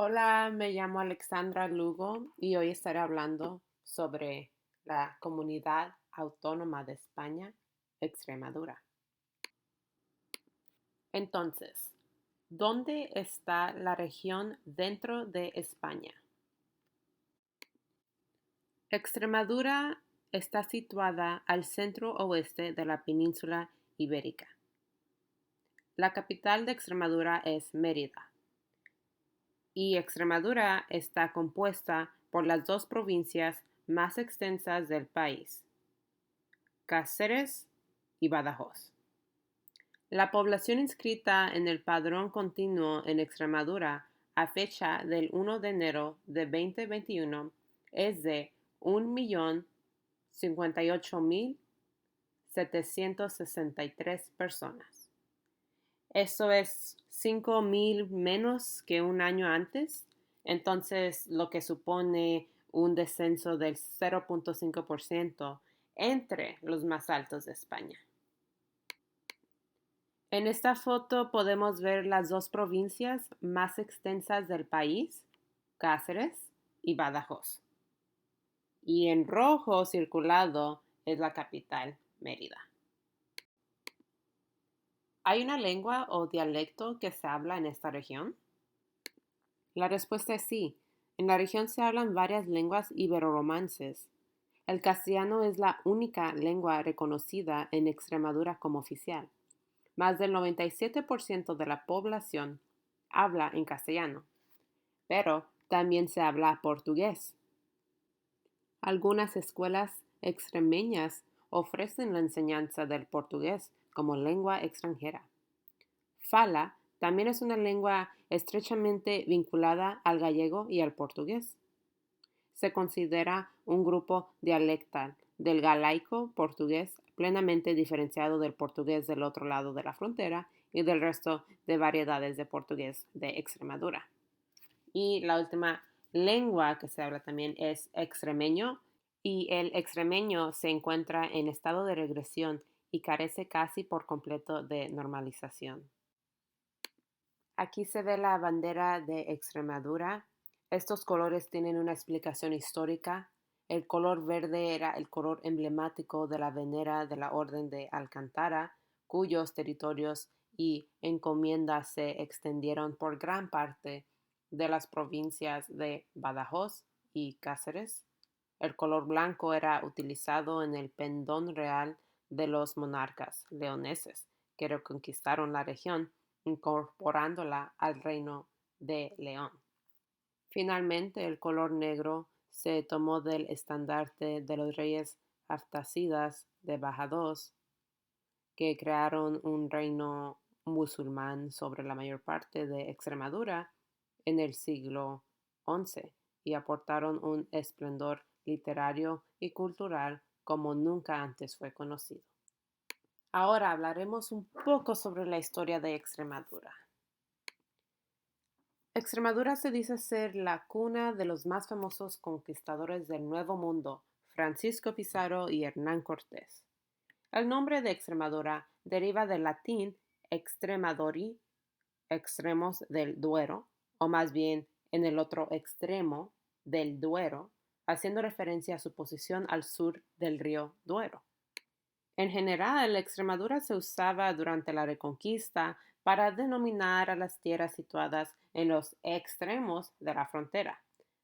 Hola, me llamo Alexandra Lugo y hoy estaré hablando sobre la Comunidad Autónoma de España, Extremadura. Entonces, ¿dónde está la región dentro de España? Extremadura está situada al centro-oeste de la península ibérica. La capital de Extremadura es Mérida, y Extremadura está compuesta por las dos provincias más extensas del país, Cáceres y Badajoz. La población inscrita en el Padrón Continuo en Extremadura a fecha del 1 de enero de 2021 es de 1.058.763 personas. Eso es 5.000 menos que un año antes, entonces lo que supone un descenso del 0.5% entre los más altos de España. En esta foto podemos ver las dos provincias más extensas del país, Cáceres y Badajoz. Y en rojo circulado es la capital, Mérida. ¿Hay una lengua o dialecto que se habla en esta región? La respuesta es sí. En la región se hablan varias lenguas iberoromances. El castellano es la única lengua reconocida en Extremadura como oficial. Más del 97% de la población habla en castellano, pero también se habla portugués. Algunas escuelas extremeñas ofrecen la enseñanza del portugués como lengua extranjera. Fala también es una lengua estrechamente vinculada al gallego y al portugués. Se considera un grupo dialectal del galaico portugués plenamente diferenciado del portugués del otro lado de la frontera y del resto de variedades de portugués de Extremadura. Y la última lengua que se habla también es extremeño, y el extremeño se encuentra en estado de regresión y carece casi por completo de normalización. Aquí se ve la bandera de Extremadura. Estos colores tienen una explicación histórica. El color verde era el color emblemático de la venera de la Orden de Alcántara, cuyos territorios y encomiendas se extendieron por gran parte de las provincias de Badajoz y Cáceres. El color blanco era utilizado en el pendón real de los monarcas leoneses que reconquistaron la región, incorporándola al reino de León. Finalmente, el color negro se tomó del estandarte de los reyes haftásidas de Badajoz, que crearon un reino musulmán sobre la mayor parte de Extremadura en el siglo XI y aportaron un esplendor literario y cultural como nunca antes fue conocido. Ahora hablaremos un poco sobre la historia de Extremadura. Extremadura se dice ser la cuna de los más famosos conquistadores del Nuevo Mundo, Francisco Pizarro y Hernán Cortés. El nombre de Extremadura deriva del latín extremadori, extremos del Duero, o más bien en el otro extremo del Duero, haciendo referencia a su posición al sur del río Duero. En general, Extremadura se usaba durante la Reconquista para denominar a las tierras situadas en los extremos de la frontera,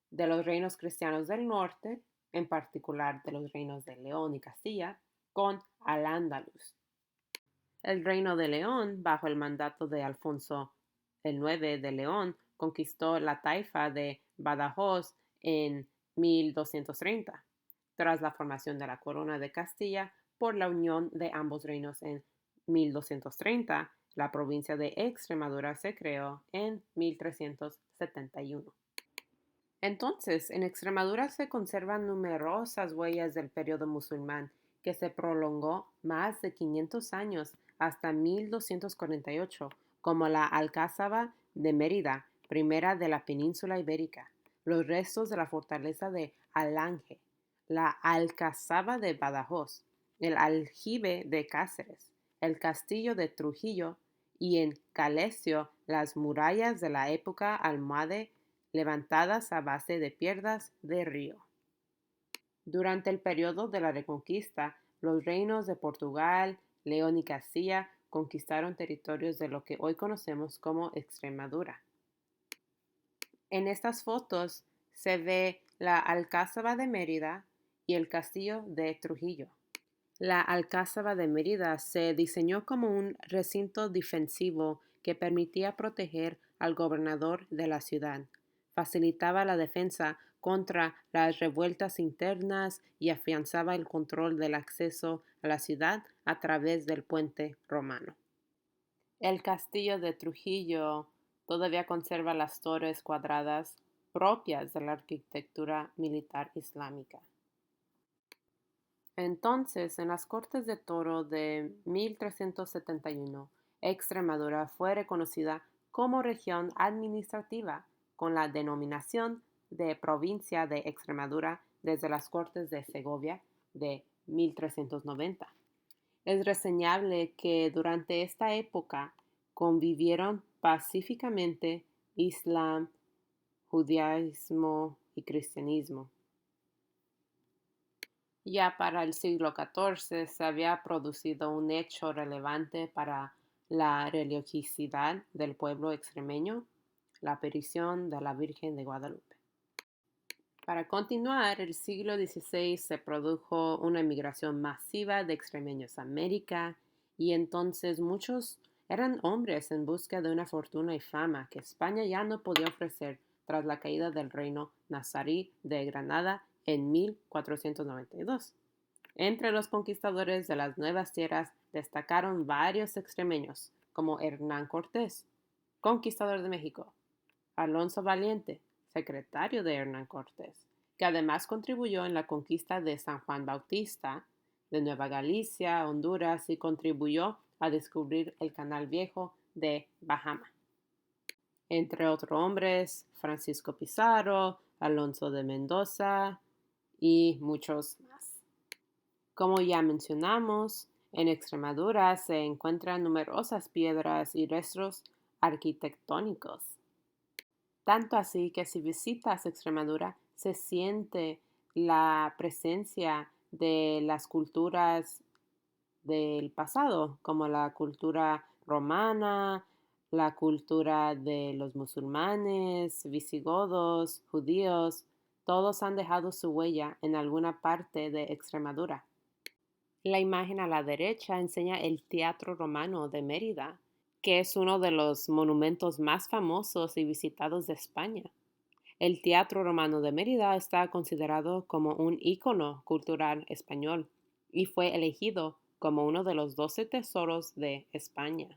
de los reinos cristianos del norte, en particular de los reinos de León y Castilla, con Al-Ándalus. El reino de León, bajo el mandato de Alfonso el IX de León, conquistó la taifa de Badajoz en 1230, tras la formación de la corona de Castilla por la unión de ambos reinos en 1230. La provincia de Extremadura se creó en 1371. Entonces, en Extremadura se conservan numerosas huellas del periodo musulmán que se prolongó más de 500 años hasta 1248, como la Alcázaba de Mérida, primera de la península ibérica, los restos de la fortaleza de Alange, la Alcazaba de Badajoz, el aljibe de Cáceres, el castillo de Trujillo y en Calesio las murallas de la época almohade levantadas a base de piedras de río. Durante el periodo de la Reconquista, los reinos de Portugal, León y Castilla conquistaron territorios de lo que hoy conocemos como Extremadura. En estas fotos se ve la Alcázaba de Mérida y el Castillo de Trujillo. La Alcázaba de Mérida se diseñó como un recinto defensivo que permitía proteger al gobernador de la ciudad, facilitaba la defensa contra las revueltas internas y afianzaba el control del acceso a la ciudad a través del puente romano. El castillo de Trujillo todavía conserva las torres cuadradas propias de la arquitectura militar islámica. Entonces, en las Cortes de Toro de 1371, Extremadura fue reconocida como región administrativa con la denominación de provincia de Extremadura desde las Cortes de Segovia de 1390. Es reseñable que durante esta época convivieron pacíficamente Islam, judaísmo y cristianismo. Ya para el siglo XIV se había producido un hecho relevante para la religiosidad del pueblo extremeño, la aparición de la Virgen de Guadalupe. Para continuar, el siglo XVI se produjo una emigración masiva de extremeños a América y entonces muchos eran hombres en busca de una fortuna y fama que España ya no podía ofrecer tras la caída del reino nazarí de Granada en 1492. Entre los conquistadores de las nuevas tierras destacaron varios extremeños, como Hernán Cortés, conquistador de México, Alonso Valiente, secretario de Hernán Cortés, que además contribuyó en la conquista de San Juan Bautista, de Nueva Galicia, Honduras, y contribuyó a descubrir el Canal Viejo de Bahama. Entre otros hombres, Francisco Pizarro, Alonso de Mendoza y muchos más. Como ya mencionamos, en Extremadura se encuentran numerosas piedras y restos arquitectónicos. Tanto así que si visitas Extremadura se siente la presencia de las culturas del pasado, como la cultura romana, la cultura de los musulmanes, visigodos, judíos, todos han dejado su huella en alguna parte de Extremadura. La imagen a la derecha enseña el Teatro Romano de Mérida, que es uno de los monumentos más famosos y visitados de España. El Teatro Romano de Mérida está considerado como un ícono cultural español y fue elegido como uno de los 12 tesoros de España.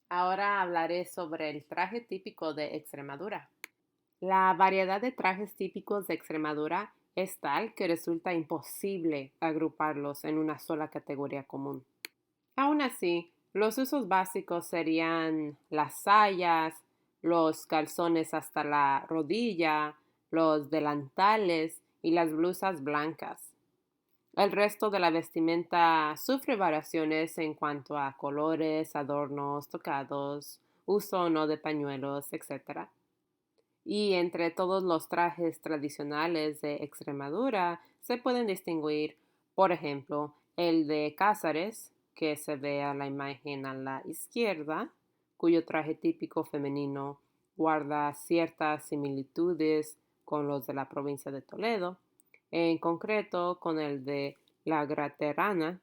Ahora hablaré sobre el traje típico de Extremadura. La variedad de trajes típicos de Extremadura es tal que resulta imposible agruparlos en una sola categoría común. Aún así, los usos básicos serían las sayas, los calzones hasta la rodilla, los delantales y las blusas blancas. El resto de la vestimenta sufre variaciones en cuanto a colores, adornos, tocados, uso o no de pañuelos, etc. Y entre todos los trajes tradicionales de Extremadura se pueden distinguir, por ejemplo, el de Cázares, que se ve a la imagen a la izquierda, cuyo traje típico femenino guarda ciertas similitudes con los de la provincia de Toledo. En concreto, con el de la Graterana,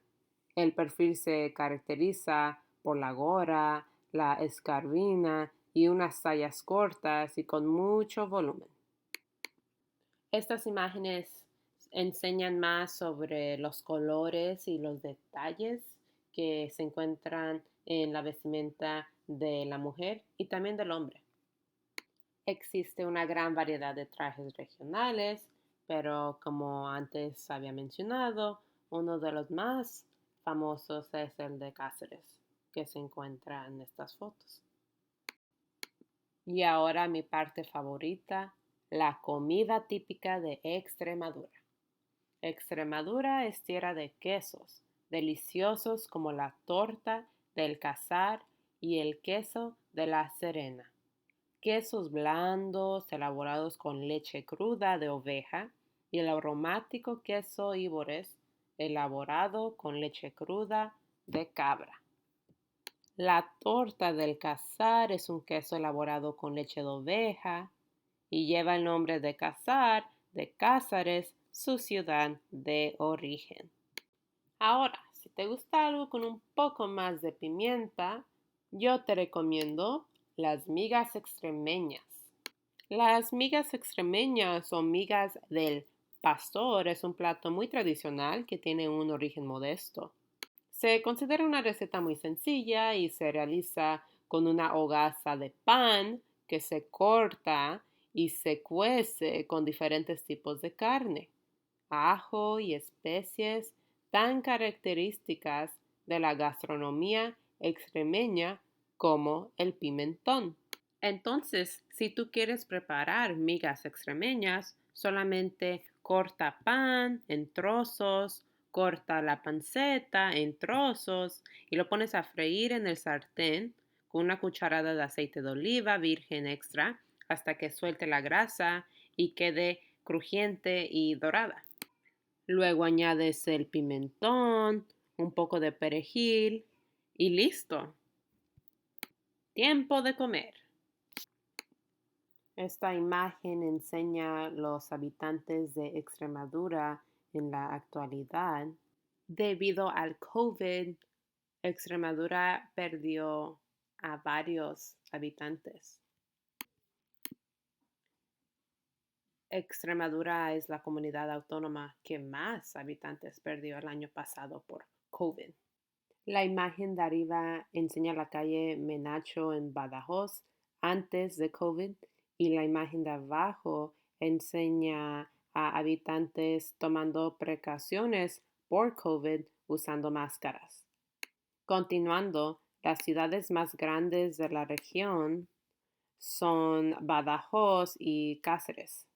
el perfil se caracteriza por la gorra, la escarbina y unas sayas cortas y con mucho volumen. Estas imágenes enseñan más sobre los colores y los detalles que se encuentran en la vestimenta de la mujer y también del hombre. Existe una gran variedad de trajes regionales, pero como antes había mencionado, uno de los más famosos es el de Cáceres, que se encuentra en estas fotos. Y ahora mi parte favorita, la comida típica de Extremadura. Extremadura es tierra de quesos, deliciosos como la torta del Casar y el queso de la Serena. quesos blandos elaborados con leche cruda de oveja y el aromático queso Ibores elaborado con leche cruda de cabra. La torta del Casar es un queso elaborado con leche de oveja y lleva el nombre de Casar, de Cázares, su ciudad de origen. Ahora, si te gusta algo con un poco más de pimienta, yo te recomiendo las migas extremeñas. Las migas extremeñas o migas del pastor es un plato muy tradicional que tiene un origen modesto. Se considera una receta muy sencilla y se realiza con una hogaza de pan que se corta y se cuece con diferentes tipos de carne, ajo y especies tan características de la gastronomía extremeña como el pimentón. Entonces, si tú quieres preparar migas extremeñas, solamente corta pan en trozos, corta la panceta en trozos y lo pones a freír en el sartén con una cucharada de aceite de oliva virgen extra hasta que suelte la grasa y quede crujiente y dorada. Luego añades el pimentón, un poco de perejil y listo. Tiempo de comer. Esta imagen enseña los habitantes de Extremadura en la actualidad. Debido al COVID, Extremadura perdió a varios habitantes. Extremadura es la comunidad autónoma que más habitantes perdió el año pasado por COVID. La imagen de arriba enseña la calle Menacho en Badajoz antes de COVID y la imagen de abajo enseña a habitantes tomando precauciones por COVID usando máscaras. Continuando, las ciudades más grandes de la región son Badajoz y Cáceres.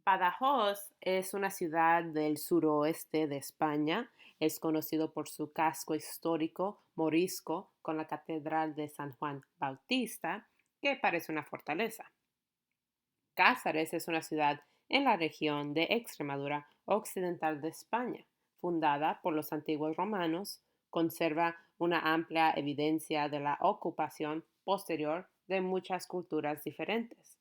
Badajoz es una ciudad del suroeste de España. Es conocido por su casco histórico morisco con la Catedral de San Juan Bautista, que parece una fortaleza. Cáceres es una ciudad en la región de Extremadura occidental de España, fundada por los antiguos romanos. Conserva una amplia evidencia de la ocupación posterior de muchas culturas diferentes.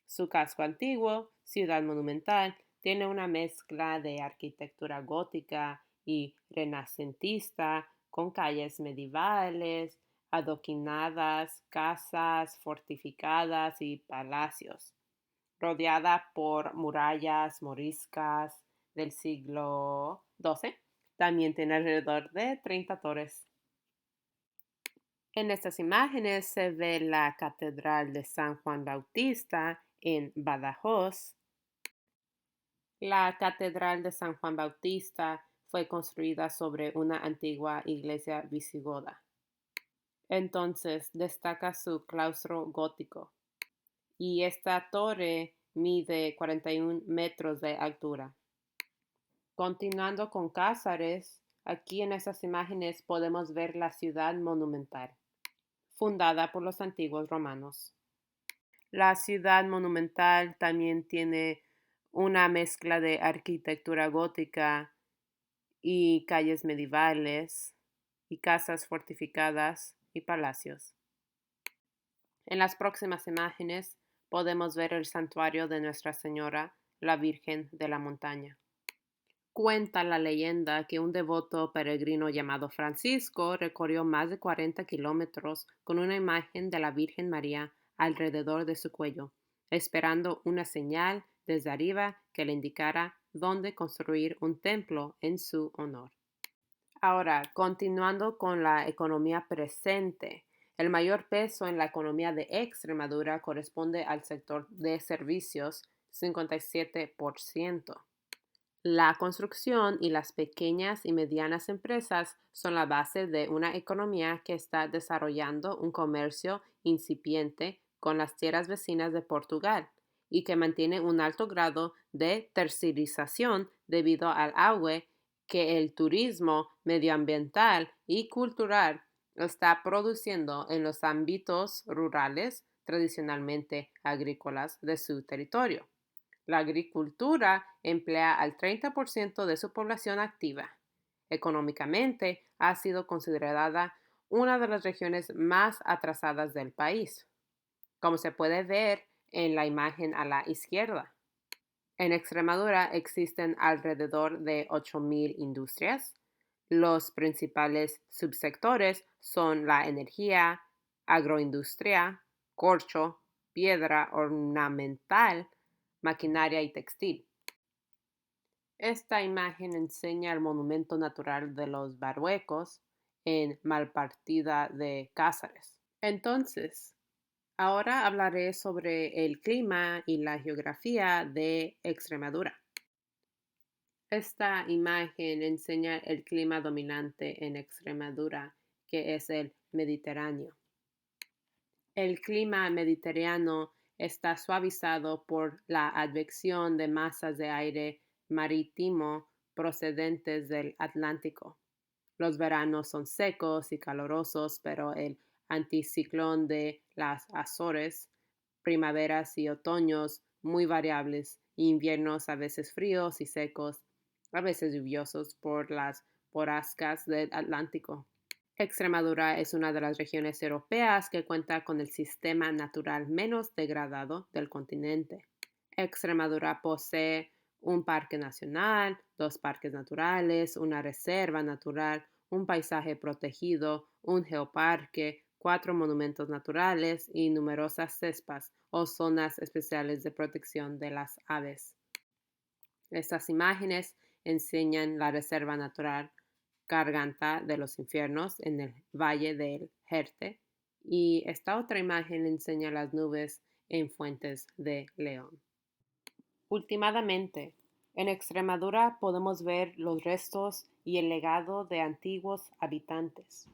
Su casco antiguo, ciudad monumental, tiene una mezcla de arquitectura gótica y renacentista, con calles medievales, adoquinadas, casas fortificadas y palacios, rodeada por murallas moriscas del siglo XII. También tiene alrededor de 30 torres. En estas imágenes se ve la Catedral de San Juan Bautista en Badajoz. La Catedral de San Juan Bautista fue construida sobre una antigua iglesia visigoda. Entonces destaca su claustro gótico y esta torre mide 41 metros de altura. Continuando con Cáceres, aquí en estas imágenes podemos ver la ciudad monumental, fundada por los antiguos romanos. La ciudad monumental también tiene una mezcla de arquitectura gótica y calles medievales y casas fortificadas y palacios. En las próximas imágenes podemos ver el santuario de Nuestra Señora, la Virgen de la Montaña. Cuenta la leyenda que un devoto peregrino llamado Francisco recorrió más de 40 kilómetros con una imagen de la Virgen María alrededor de su cuello, esperando una señal desde arriba que le indicara dónde construir un templo en su honor. Ahora, continuando con la economía presente, el mayor peso en la economía de Extremadura corresponde al sector de servicios, 57%. La construcción y las pequeñas y medianas empresas son la base de una economía que está desarrollando un comercio incipiente con las tierras vecinas de Portugal y que mantiene un alto grado de tercerización debido al auge que el turismo medioambiental y cultural está produciendo en los ámbitos rurales, tradicionalmente agrícolas de su territorio. La agricultura emplea al 30% de su población activa. Económicamente, ha sido considerada una de las regiones más atrasadas del país, como se puede ver en la imagen a la izquierda. En Extremadura existen alrededor de 8.000 industrias. Los principales subsectores son la energía, agroindustria, corcho, piedra ornamental, maquinaria y textil. Esta imagen enseña el monumento natural de los Barhuecos en Malpartida de Cáceres. Entonces, ahora hablaré sobre el clima y la geografía de Extremadura. Esta imagen enseña el clima dominante en Extremadura, que es el Mediterráneo. El clima mediterráneo está suavizado por la advección de masas de aire marítimo procedentes del Atlántico. Los veranos son secos y calurosos, pero el anticiclón de las Azores, primaveras y otoños muy variables, inviernos a veces fríos y secos, a veces lluviosos por las borrascas del Atlántico. Extremadura es una de las regiones europeas que cuenta con el sistema natural menos degradado del continente. Extremadura posee un parque nacional, 2 parques naturales, una reserva natural, un paisaje protegido, un geoparque, 4 monumentos naturales y numerosas cespas o zonas especiales de protección de las aves. Estas imágenes enseñan la reserva natural Garganta de los Infiernos en el Valle del Jerte y esta otra imagen enseña las nubes en Fuentes de León. Últimamente, en Extremadura podemos ver los restos y el legado de antiguos habitantes.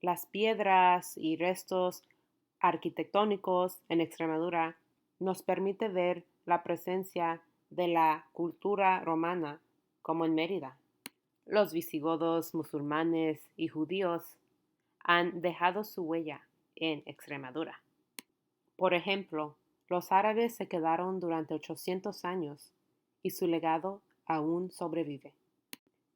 Las piedras y restos arquitectónicos en Extremadura nos permite ver la presencia de la cultura romana, como en Mérida. Los visigodos, musulmanes y judíos han dejado su huella en Extremadura. Por ejemplo, los árabes se quedaron durante 800 años y su legado aún sobrevive.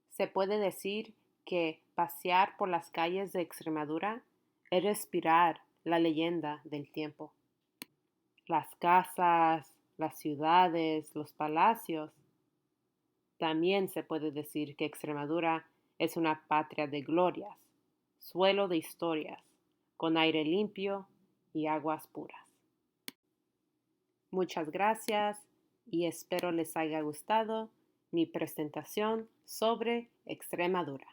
Se puede decir que pasear por las calles de Extremadura es respirar la leyenda del tiempo. Las casas, las ciudades, los palacios. También se puede decir que Extremadura es una patria de glorias, suelo de historias, con aire limpio y aguas puras. Muchas gracias y espero les haya gustado mi presentación sobre Extremadura.